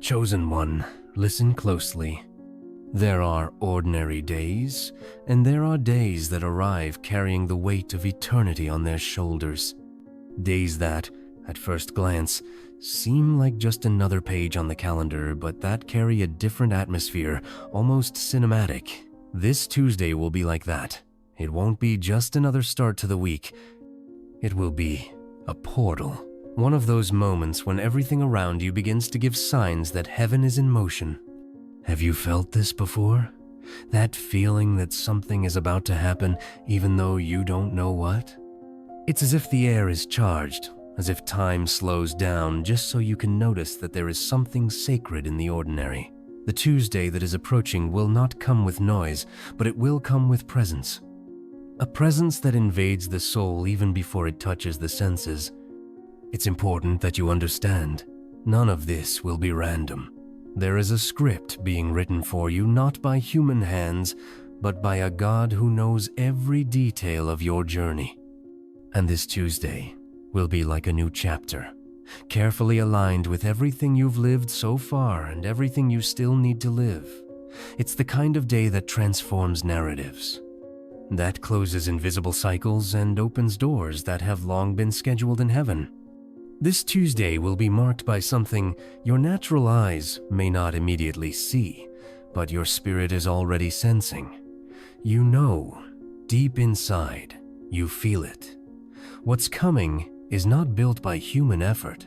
Chosen one, listen closely. There are ordinary days, and there are days that arrive carrying the weight of eternity on their shoulders. Days that, at first glance, seem like just another page on the calendar, but that carry a different atmosphere, almost cinematic. This Tuesday will be like that. It won't be just another start to the week. It will be a portal. One of those moments when everything around you begins to give signs that heaven is in motion. Have you felt this before? That feeling that something is about to happen even though you don't know what? It's as if the air is charged, as if time slows down just so you can notice that there is something sacred in the ordinary. The Tuesday that is approaching will not come with noise, but it will come with presence. A presence that invades the soul even before it touches the senses. It's important that you understand, none of this will be random. There is a script being written for you not by human hands, but by a God who knows every detail of your journey. And this Tuesday will be like a new chapter, carefully aligned with everything you've lived so far and everything you still need to live. It's the kind of day that transforms narratives, that closes invisible cycles and opens doors that have long been scheduled in heaven. This Tuesday will be marked by something your natural eyes may not immediately see, but your spirit is already sensing. You know, deep inside, you feel it. What's coming is not built by human effort.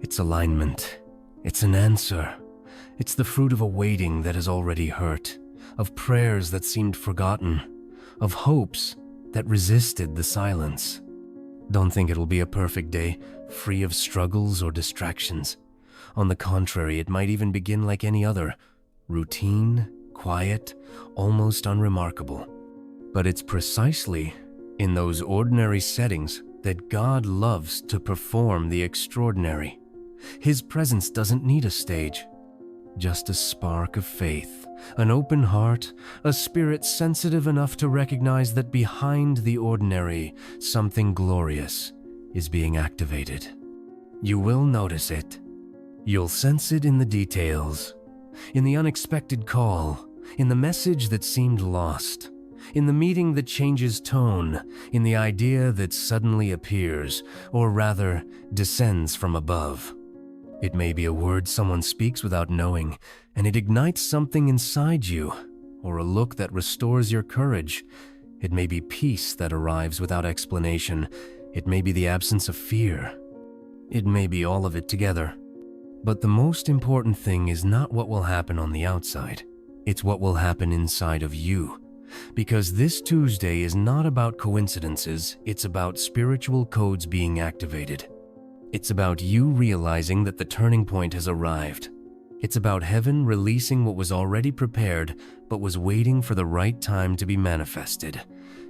It's alignment. It's an answer. It's the fruit of a waiting that has already hurt, of prayers that seemed forgotten, of hopes that resisted the silence. Don't think it'll be a perfect day, free of struggles or distractions. On the contrary, it might even begin like any other, routine, quiet, almost unremarkable. But it's precisely in those ordinary settings that God loves to perform the extraordinary. His presence doesn't need a stage, just a spark of faith, an open heart, a spirit sensitive enough to recognize that behind the ordinary, something glorious is being activated. You will notice it. You'll sense it in the details, in the unexpected call, in the message that seemed lost, in the meeting that changes tone, in the idea that suddenly appears, or rather, descends from above. It may be a word someone speaks without knowing, and it ignites something inside you, or a look that restores your courage. It may be peace that arrives without explanation. It may be the absence of fear. It may be all of it together. But the most important thing is not what will happen on the outside. It's what will happen inside of you. Because this Tuesday is not about coincidences, it's about spiritual codes being activated. It's about you realizing that the turning point has arrived. It's about heaven releasing what was already prepared, but was waiting for the right time to be manifested.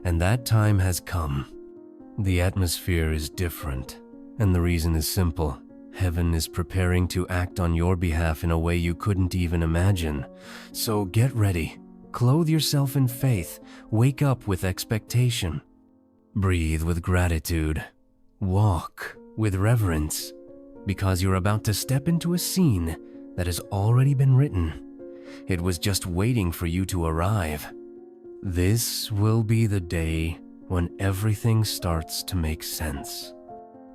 And that time has come. The atmosphere is different, and the reason is simple. Heaven is preparing to act on your behalf in a way you couldn't even imagine. So get ready. Clothe yourself in faith. Wake up with expectation. Breathe with gratitude. Walk with reverence, because you're about to step into a scene that has already been written. It was just waiting for you to arrive. This will be the day when everything starts to make sense.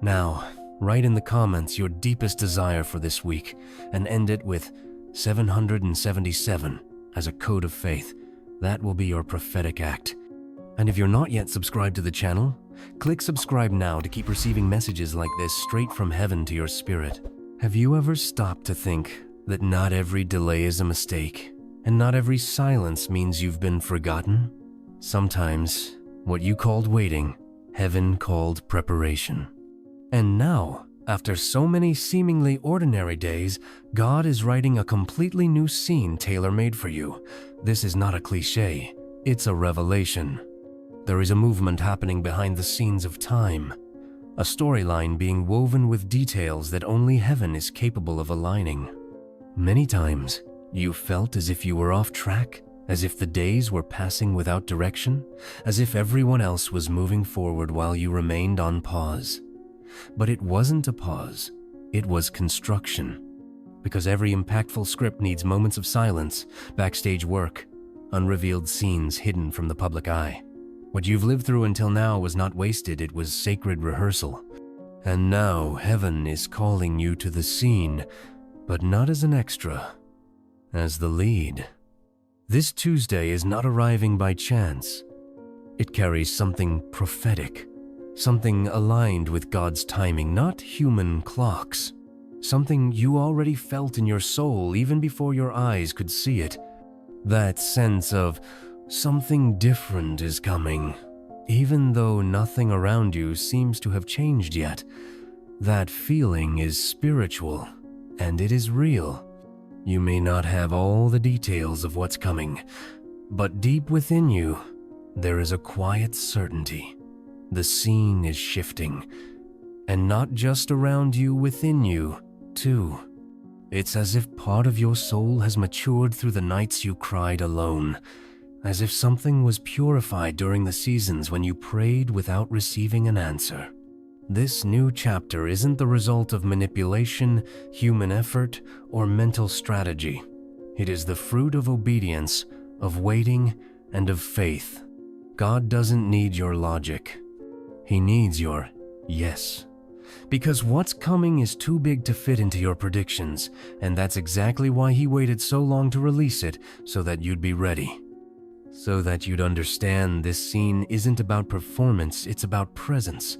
Now, write in the comments your deepest desire for this week and end it with 777 as a code of faith. That will be your prophetic act. And if you're not yet subscribed to the channel, click subscribe now to keep receiving messages like this straight from heaven to your spirit. Have you ever stopped to think that not every delay is a mistake, and not every silence means you've been forgotten? Sometimes, what you called waiting, heaven called preparation. And now, after so many seemingly ordinary days, God is writing a completely new scene tailor-made for you. This is not a cliché, it's a revelation. There is a movement happening behind the scenes of time, a storyline being woven with details that only heaven is capable of aligning. Many times, you felt as if you were off track, as if the days were passing without direction, as if everyone else was moving forward while you remained on pause. But it wasn't a pause, it was construction. because every impactful script needs moments of silence, backstage work, unrevealed scenes hidden from the public eye. What you've lived through until now was not wasted, it was sacred rehearsal. And now heaven is calling you to the scene, but not as an extra, as the lead. This Tuesday is not arriving by chance. It carries something prophetic, something aligned with God's timing, not human clocks. Something you already felt in your soul even before your eyes could see it. That sense of something different is coming, even though nothing around you seems to have changed yet. That feeling is spiritual, and it is real. You may not have all the details of what's coming, but deep within you, there is a quiet certainty. The scene is shifting, and not just around you, within you, too. It's as if part of your soul has matured through the nights you cried alone, as if something was purified during the seasons when you prayed without receiving an answer. This new chapter isn't the result of manipulation, human effort, or mental strategy. It is the fruit of obedience, of waiting, and of faith. God doesn't need your logic. He needs your yes. Because what's coming is too big to fit into your predictions, and that's exactly why he waited so long to release it, so that you'd be ready. So that you'd understand this scene isn't about performance, it's about presence.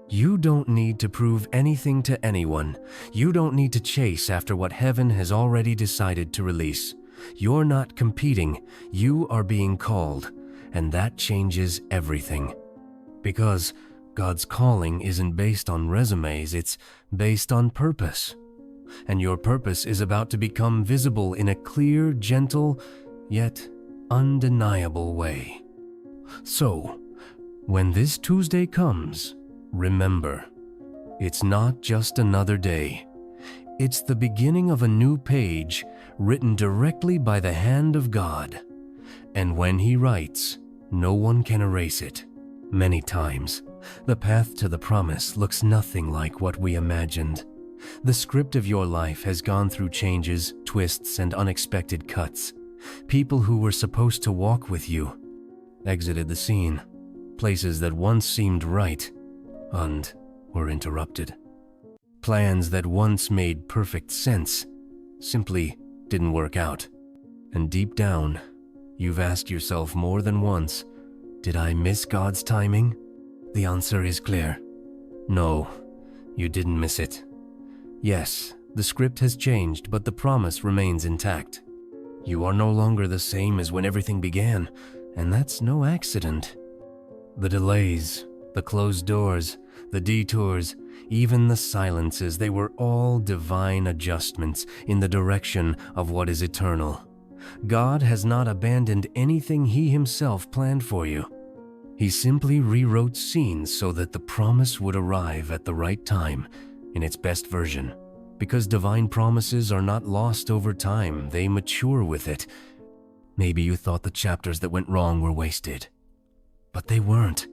You don't need to prove anything to anyone. You don't need to chase after what heaven has already decided to release. You're not competing, you are being called, and that changes everything. Because God's calling isn't based on resumes, it's based on purpose. And your purpose is about to become visible in a clear, gentle, yet undeniable way. So, when this Tuesday comes, remember, it's not just another day. It's the beginning of a new page written directly by the hand of God. And when He writes, no one can erase it. Many times, the path to the promise looks nothing like what we imagined. The script of your life has gone through changes, twists, and unexpected cuts. People who were supposed to walk with you exited the scene. Places that once seemed right and were interrupted. Plans that once made perfect sense simply didn't work out. And deep down, you've asked yourself more than once, did I miss God's timing? The answer is clear. No, you didn't miss it. Yes, the script has changed, but the promise remains intact. You are no longer the same as when everything began, and that's no accident. The delays, the closed doors, the detours, even the silences, they were all divine adjustments in the direction of what is eternal. God has not abandoned anything He Himself planned for you. He simply rewrote scenes so that the promise would arrive at the right time, in its best version. Because divine promises are not lost over time, they mature with it. Maybe you thought the chapters that went wrong were wasted. But they weren't.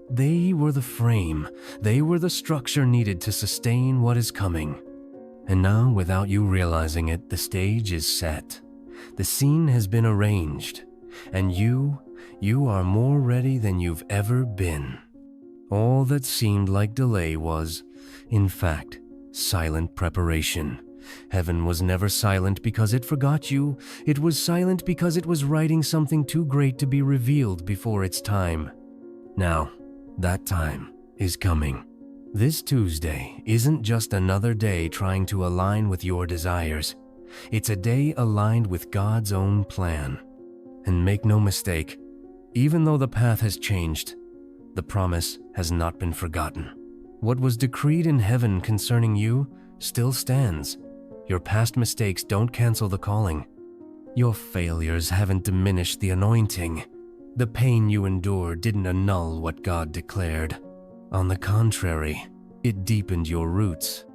They were the frame. They were the structure needed to sustain what is coming. And now, without you realizing it, the stage is set. The scene has been arranged. And you are more ready than you've ever been. All that seemed like delay was, in fact, silent preparation. Heaven was never silent because it forgot you. It was silent because it was writing something too great to be revealed before its time. Now, that time is coming. This Tuesday isn't just another day trying to align with your desires. It's a day aligned with God's own plan. And make no mistake, even though the path has changed, the promise has not been forgotten. What was decreed in heaven concerning you still stands. Your past mistakes don't cancel the calling. Your failures haven't diminished the anointing. The pain you endured didn't annul what God declared. On the contrary, it deepened your roots.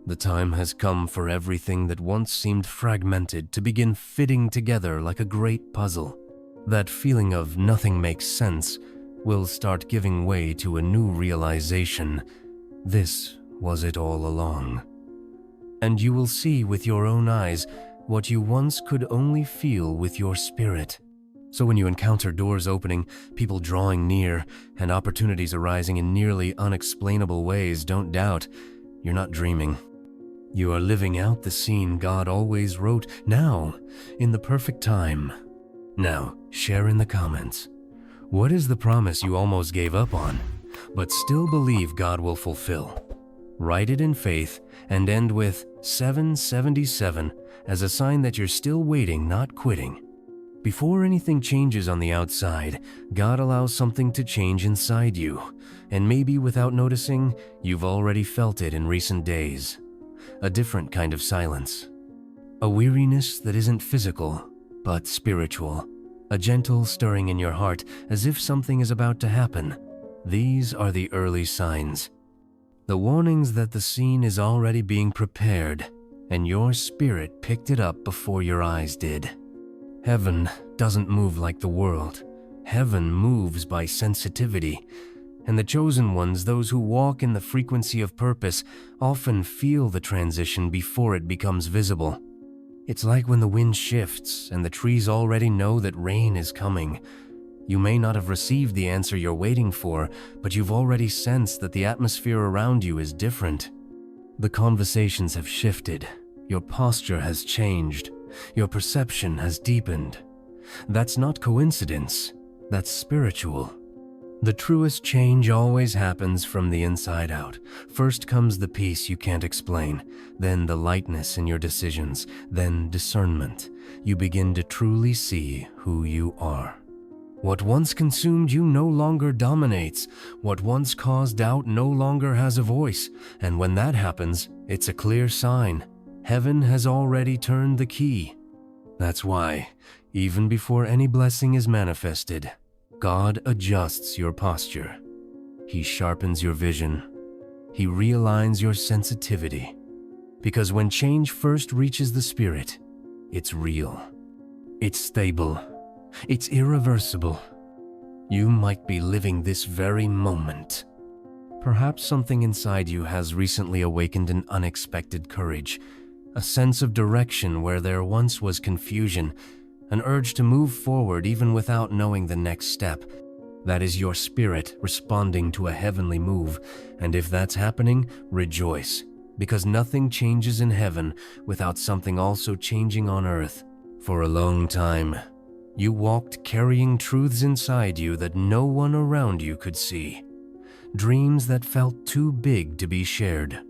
The time has come for everything that once seemed fragmented to begin fitting together like a great puzzle. That feeling of nothing makes sense will start giving way to a new realization. This was it all along. and you will see with your own eyes what you once could only feel with your spirit. So when you encounter doors opening, people drawing near, and opportunities arising in nearly unexplainable ways, don't doubt, you're not dreaming. You are living out the scene God always wrote, now, in the perfect time. Now, share in the comments. What is the promise you almost gave up on, but still believe God will fulfill? Write it in faith and end with 777 as a sign that you're still waiting, not quitting. Before anything changes on the outside, God allows something to change inside you, and maybe without noticing, you've already felt it in recent days. A different kind of silence. A weariness that isn't physical, but spiritual. A gentle stirring in your heart as if something is about to happen. These are the early signs. The warnings that the scene is already being prepared, and your spirit picked it up before your eyes did. Heaven doesn't move like the world. Heaven moves by sensitivity. And the chosen ones, those who walk in the frequency of purpose, often feel the transition before it becomes visible. It's like when the wind shifts and the trees already know that rain is coming. You may not have received the answer you're waiting for, but you've already sensed that the atmosphere around you is different. The conversations have shifted. Your posture has changed. Your perception has deepened. That's not coincidence. That's spiritual. The truest change always happens from the inside out. First comes the peace you can't explain, then the lightness in your decisions, then discernment. You begin to truly see who you are. What once consumed you no longer dominates. What once caused doubt no longer has a voice. And when that happens, it's a clear sign. Heaven has already turned the key. That's why, even before any blessing is manifested, God adjusts your posture. He sharpens your vision. He realigns your sensitivity. Because when change first reaches the spirit, it's real. It's stable. It's irreversible. You might be living this very moment. Perhaps something inside you has recently awakened an unexpected courage, a sense of direction where there once was confusion, an urge to move forward even without knowing the next step. That is your spirit responding to a heavenly move, and if that's happening, rejoice, because nothing changes in heaven without something also changing on earth. For a long time, you walked carrying truths inside you that no one around you could see. Dreams that felt too big to be shared.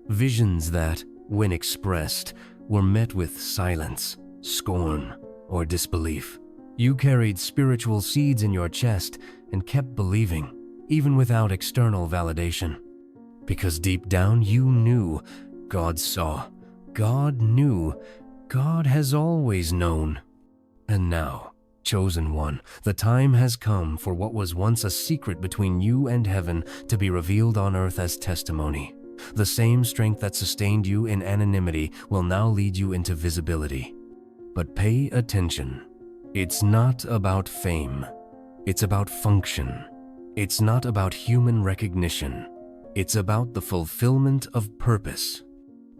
Visions that, when expressed, were met with silence, scorn, or disbelief. You carried spiritual seeds in your chest and kept believing, even without external validation. Because deep down you knew, God saw, God knew, God has always known. And now, chosen one, the time has come for what was once a secret between you and heaven to be revealed on earth as testimony. The same strength that sustained you in anonymity will now lead you into visibility. But pay attention. It's not about fame. It's about function. It's not about human recognition. It's about the fulfillment of purpose.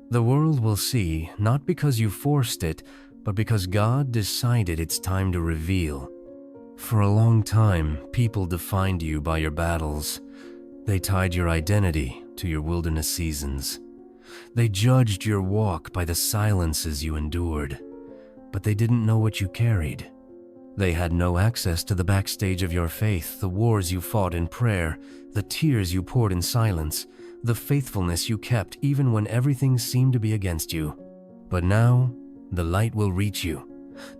The world will see, not because you forced it, but because God decided it's time to reveal. For a long time, people defined you by your battles. They tied your identity to your wilderness seasons. They judged your walk by the silences you endured, but they didn't know what you carried. They had no access to the backstage of your faith, the wars you fought in prayer, the tears you poured in silence, the faithfulness you kept even when everything seemed to be against you. But now, the light will reach you,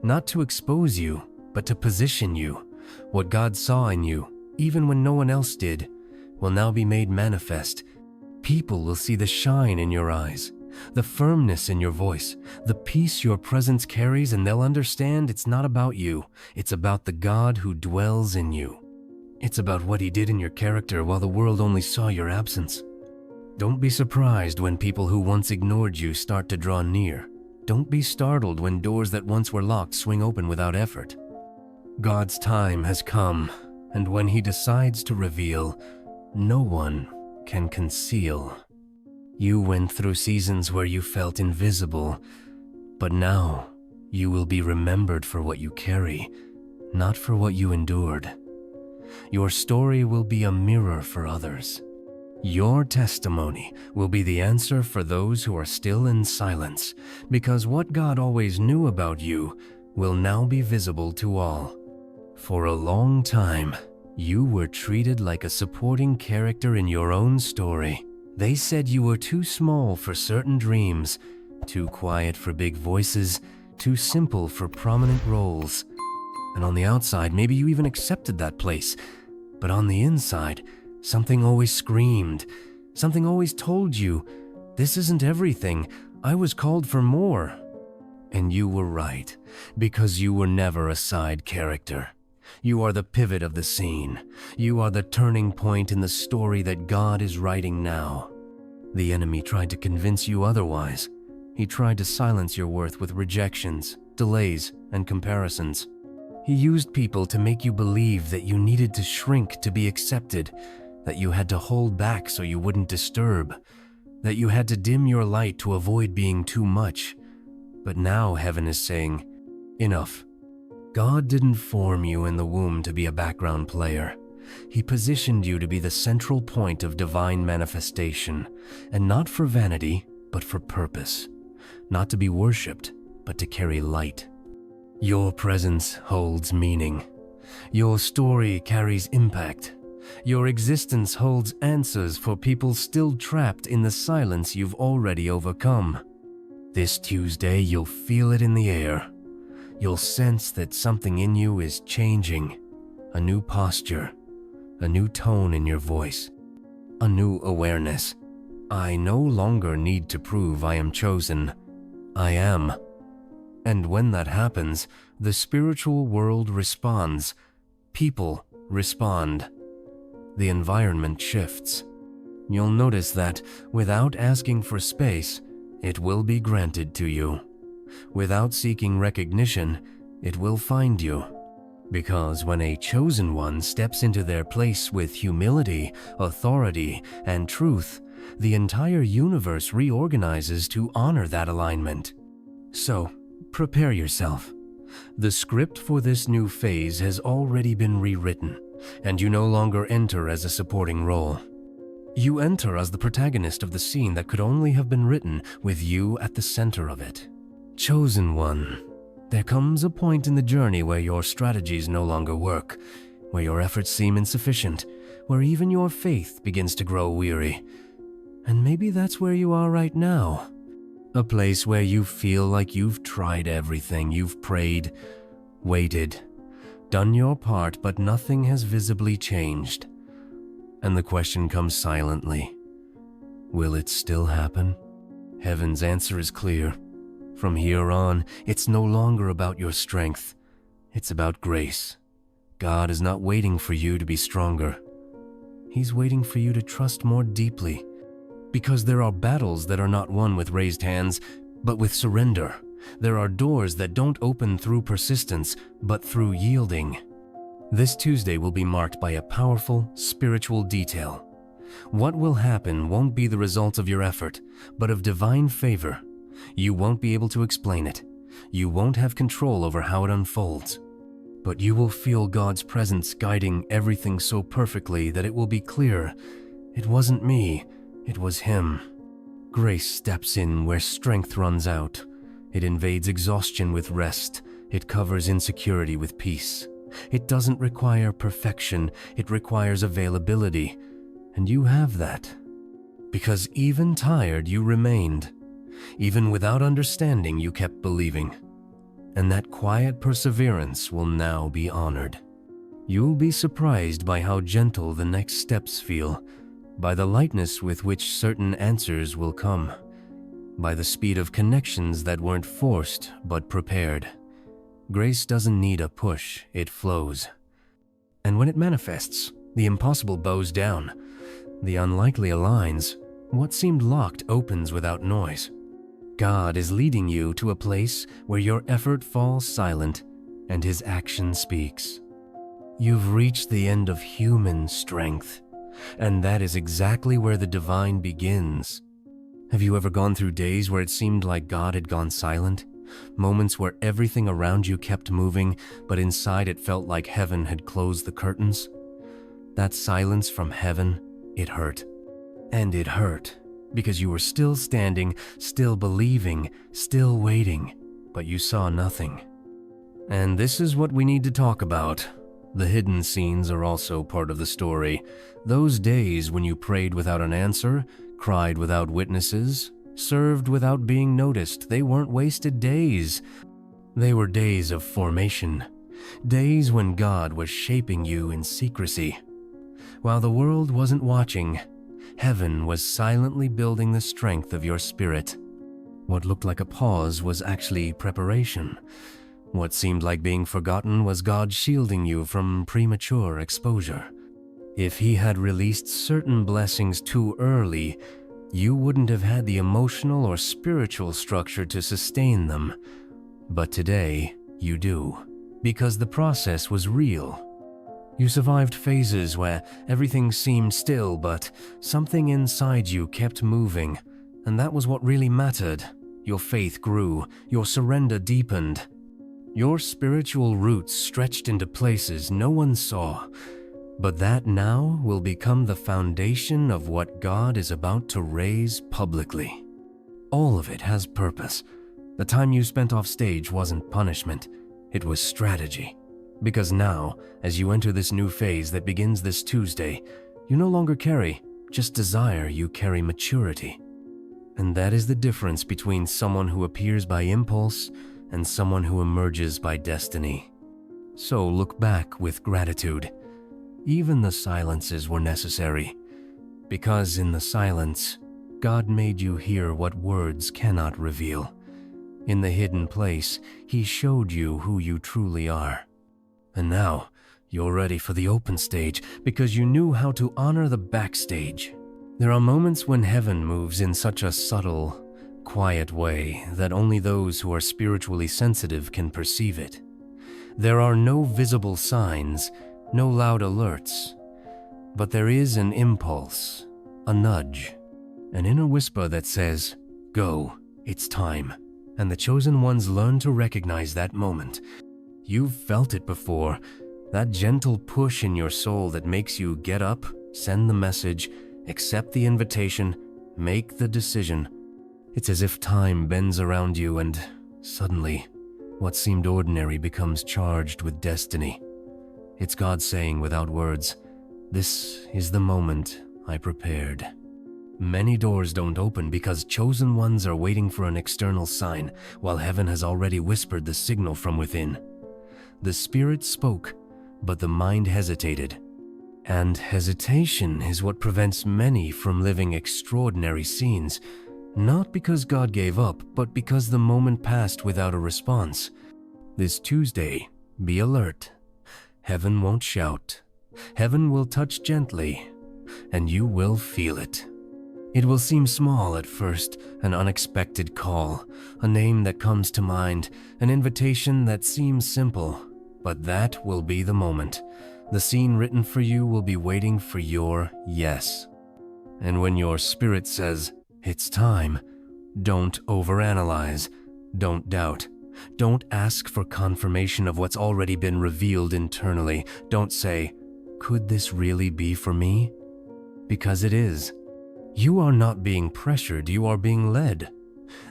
not to expose you, but to position you. What God saw in you, even when no one else did, will now be made manifest. People will see the shine in your eyes, the firmness in your voice, the peace your presence carries, and they'll understand it's not about you. It's about the God who dwells in you. It's about what He did in your character while the world only saw your absence. Don't be surprised when people who once ignored you start to draw near. Don't be startled when doors that once were locked swing open without effort. God's time has come, and when He decides to reveal, no one can conceal. You went through seasons where you felt invisible, but now you will be remembered for what you carry, not for what you endured. Your story will be a mirror for others. Your testimony will be the answer for those who are still in silence, because what God always knew about you will now be visible to all. For a long time, you were treated like a supporting character in your own story. They said you were too small for certain dreams, too quiet for big voices, too simple for prominent roles. And on the outside, maybe you even accepted that place. But on the inside, something always screamed. Something always told you, this isn't everything. I was called for more. And you were right, because you were never a side character. You are the pivot of the scene. You are the turning point in the story that God is writing now. The enemy tried to convince you otherwise. He tried to silence your worth with rejections, delays, and comparisons. He used people to make you believe that you needed to shrink to be accepted, that you had to hold back so you wouldn't disturb, that you had to dim your light to avoid being too much. But now heaven is saying, enough. God didn't form you in the womb to be a background player. He positioned you to be the central point of divine manifestation, and not for vanity, but for purpose. Not to be worshipped, but to carry light. Your presence holds meaning. Your story carries impact. Your existence holds answers for people still trapped in the silence you've already overcome. This Tuesday, you'll feel it in the air. You'll sense that something in you is changing. A new posture, a new tone in your voice, a new awareness. I no longer need to prove I am chosen. I am. And when that happens, the spiritual world responds. People respond. The environment shifts. You'll notice that without asking for space, it will be granted to you. Without seeking recognition, it will find you. Because when a chosen one steps into their place with humility, authority, and truth, the entire universe reorganizes to honor that alignment. So, prepare yourself. The script for this new phase has already been rewritten, and you no longer enter as a supporting role. You enter as the protagonist of the scene that could only have been written with you at the center of it. Chosen one, there comes a point in the journey where your strategies no longer work, where your efforts seem insufficient, where even your faith begins to grow weary. And maybe that's where you are right now. A place where you feel like you've tried everything. You've prayed, waited, done your part, but nothing has visibly changed. And the question comes silently. Will it still happen? Heaven's answer is clear. From here on, it's no longer about your strength. It's about grace. God is not waiting for you to be stronger. He's waiting for you to trust more deeply. Because there are battles that are not won with raised hands, but with surrender. There are doors that don't open through persistence, but through yielding. This Tuesday will be marked by a powerful spiritual detail. What will happen won't be the result of your effort, but of divine favor. You won't be able to explain it. You won't have control over how it unfolds. But you will feel God's presence guiding everything so perfectly that it will be clear. It wasn't me, it was Him. Grace steps in where strength runs out. It invades exhaustion with rest. It covers insecurity with peace. It doesn't require perfection, it requires availability. And you have that. Because even tired, you remained. Even without understanding, you kept believing. And that quiet perseverance will now be honored. You'll be surprised by how gentle the next steps feel, by the lightness with which certain answers will come, by the speed of connections that weren't forced but prepared. Grace doesn't need a push, it flows. And when it manifests, the impossible bows down, the unlikely aligns, what seemed locked opens without noise. God is leading you to a place where your effort falls silent and His action speaks. You've reached the end of human strength, and that is exactly where the divine begins. Have you ever gone through days where it seemed like God had gone silent? Moments where everything around you kept moving, but inside it felt like heaven had closed the curtains? That silence from heaven, it hurt. And it hurt because you were still standing, still believing, still waiting, but you saw nothing. And this is what we need to talk about. The hidden scenes are also part of the story. Those days when you prayed without an answer, cried without witnesses, served without being noticed, they weren't wasted days. They were days of formation. Days when God was shaping you in secrecy. While the world wasn't watching, heaven was silently building the strength of your spirit. What looked like a pause was actually preparation. What seemed like being forgotten was God shielding you from premature exposure. If He had released certain blessings too early, you wouldn't have had the emotional or spiritual structure to sustain them. But today, you do, because the process was real. You survived phases where everything seemed still, but something inside you kept moving, and that was what really mattered. Your faith grew, your surrender deepened. Your spiritual roots stretched into places no one saw, but that now will become the foundation of what God is about to raise publicly. All of it has purpose. The time you spent off stage wasn't punishment, it was strategy. Because now, as you enter this new phase that begins this Tuesday, you no longer carry just desire, you carry maturity. And that is the difference between someone who appears by impulse and someone who emerges by destiny. So look back with gratitude. Even the silences were necessary, because in the silence, God made you hear what words cannot reveal. In the hidden place, He showed you who you truly are. And now, you're ready for the open stage because you knew how to honor the backstage. There are moments when heaven moves in such a subtle, quiet way that only those who are spiritually sensitive can perceive it. There are no visible signs, no loud alerts, but there is an impulse, a nudge, an inner whisper that says, "Go, it's time." And the chosen ones learn to recognize that moment. You've felt it before, that gentle push in your soul that makes you get up, send the message, accept the invitation, make the decision. It's as if time bends around you and suddenly, what seemed ordinary becomes charged with destiny. It's God saying without words, "This is the moment I prepared." Many doors don't open because chosen ones are waiting for an external sign, while heaven has already whispered the signal from within. The Spirit spoke, but the mind hesitated. And hesitation is what prevents many from living extraordinary scenes, not because God gave up, but because the moment passed without a response. This Tuesday, be alert. Heaven won't shout. Heaven will touch gently, and you will feel it. It will seem small at first, an unexpected call, a name that comes to mind, an invitation that seems simple, but that will be the moment. The scene written for you will be waiting for your yes. And when your spirit says, "It's time," don't overanalyze, don't doubt. Don't ask for confirmation of what's already been revealed internally. Don't say, "Could this really be for me?" Because it is. You are not being pressured, you are being led.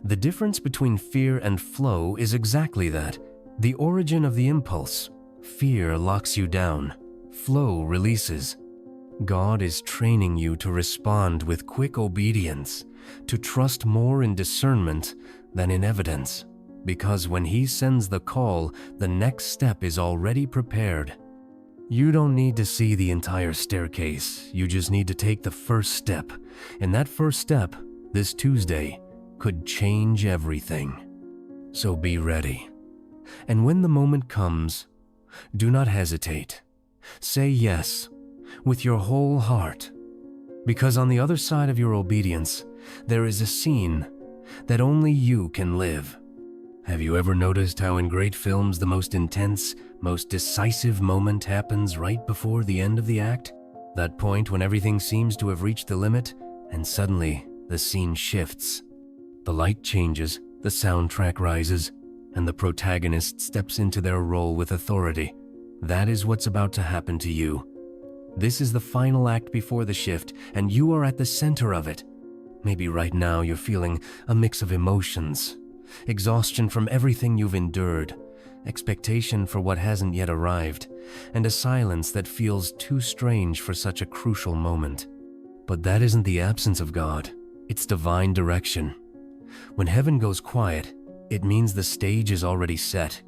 The difference between fear and flow is exactly that, the origin of the impulse. Fear locks you down, flow releases. God is training you to respond with quick obedience, to trust more in discernment than in evidence, because when He sends the call, the next step is already prepared. You don't need to see the entire staircase, you just need to take the first step. And that first step, this Tuesday, could change everything. So be ready. And when the moment comes, do not hesitate. Say yes, with your whole heart. Because on the other side of your obedience, there is a scene that only you can live. Have you ever noticed how in great films the most intense, most decisive moment happens right before the end of the act? That point when everything seems to have reached the limit, and suddenly the scene shifts. The light changes, the soundtrack rises, and the protagonist steps into their role with authority. That is what's about to happen to you. This is the final act before the shift, and you are at the center of it. Maybe right now you're feeling a mix of emotions, exhaustion from everything you've endured, expectation for what hasn't yet arrived, and a silence that feels too strange for such a crucial moment. But that isn't the absence of God, it's divine direction. When heaven goes quiet, it means the stage is already set.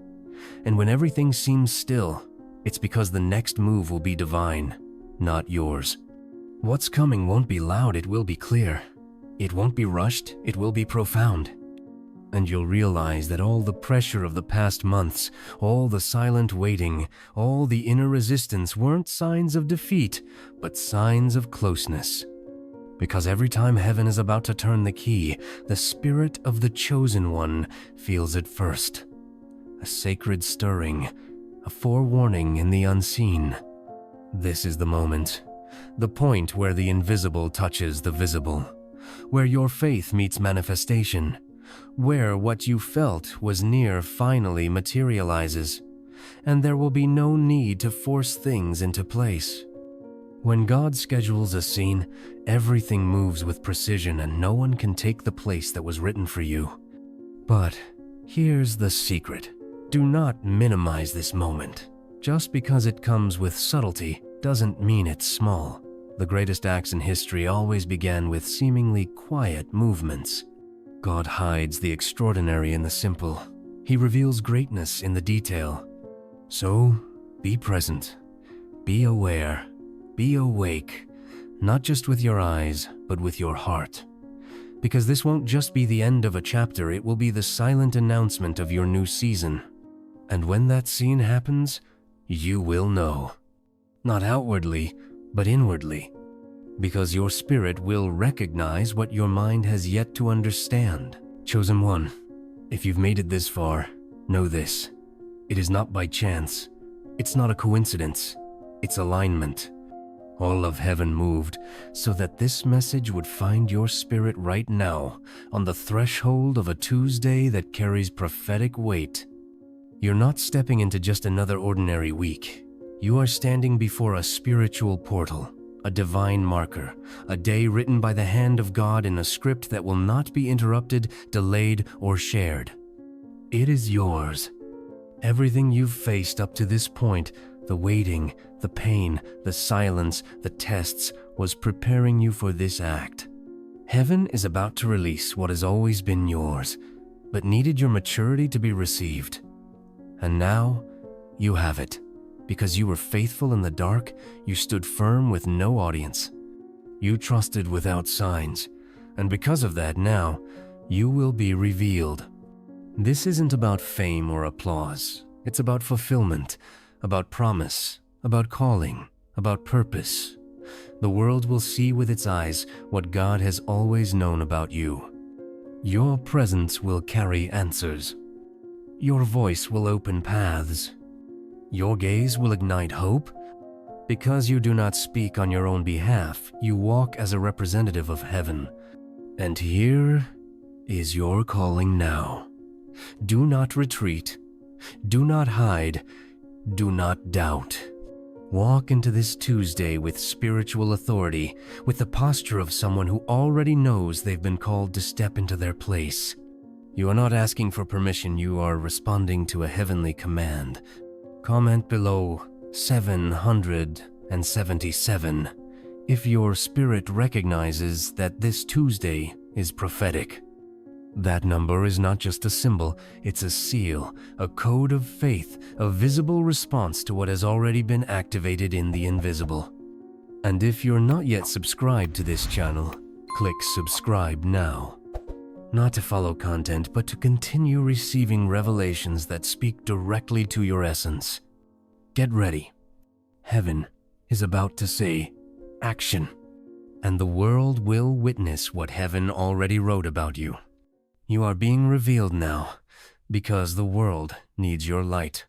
And when everything seems still, it's because the next move will be divine, not yours. What's coming won't be loud, it will be clear. It won't be rushed, it will be profound. And you'll realize that all the pressure of the past months, all the silent waiting, all the inner resistance weren't signs of defeat, but signs of closeness. Because every time heaven is about to turn the key, the spirit of the chosen one feels it first. A sacred stirring, a forewarning in the unseen. This is the moment, the point where the invisible touches the visible, where your faith meets manifestation, where what you felt was near finally materializes, and there will be no need to force things into place. When God schedules a scene, everything moves with precision and no one can take the place that was written for you. But here's the secret. Do not minimize this moment. Just because it comes with subtlety doesn't mean it's small. The greatest acts in history always began with seemingly quiet movements. God hides the extraordinary in the simple. He reveals greatness in the detail. So, be present, be aware, be awake, not just with your eyes, but with your heart. Because this won't just be the end of a chapter, it will be the silent announcement of your new season. And when that scene happens, you will know. Not outwardly, but inwardly. Because your spirit will recognize what your mind has yet to understand. Chosen one, if you've made it this far, know this. It is not by chance. It's not a coincidence. It's alignment. All of heaven moved so that this message would find your spirit right now on the threshold of a Tuesday that carries prophetic weight. You're not stepping into just another ordinary week. You are standing before a spiritual portal, a divine marker, a day written by the hand of God in a script that will not be interrupted, delayed, or shared. It is yours. Everything you've faced up to this point, the waiting, the pain, the silence, the tests, was preparing you for this act. Heaven is about to release what has always been yours, but needed your maturity to be received. And now, you have it. Because you were faithful in the dark, you stood firm with no audience. You trusted without signs, and because of that now, you will be revealed. This isn't about fame or applause. It's about fulfillment, about promise, about calling, about purpose. The world will see with its eyes what God has always known about you. Your presence will carry answers. Your voice will open paths. Your gaze will ignite hope. Because you do not speak on your own behalf, you walk as a representative of heaven. And here is your calling now. Do not retreat. Do not hide. Do not doubt. Walk into this Tuesday with spiritual authority, with the posture of someone who already knows they've been called to step into their place. You are not asking for permission, you are responding to a heavenly command. Comment below 777 if your spirit recognizes that this Tuesday is prophetic. That number is not just a symbol, it's a seal, a code of faith, a visible response to what has already been activated in the invisible. And if you're not yet subscribed to this channel, click subscribe now. Not to follow content, but to continue receiving revelations that speak directly to your essence. Get ready. Heaven is about to say, action. And the world will witness what heaven already wrote about you. You are being revealed now, because the world needs your light.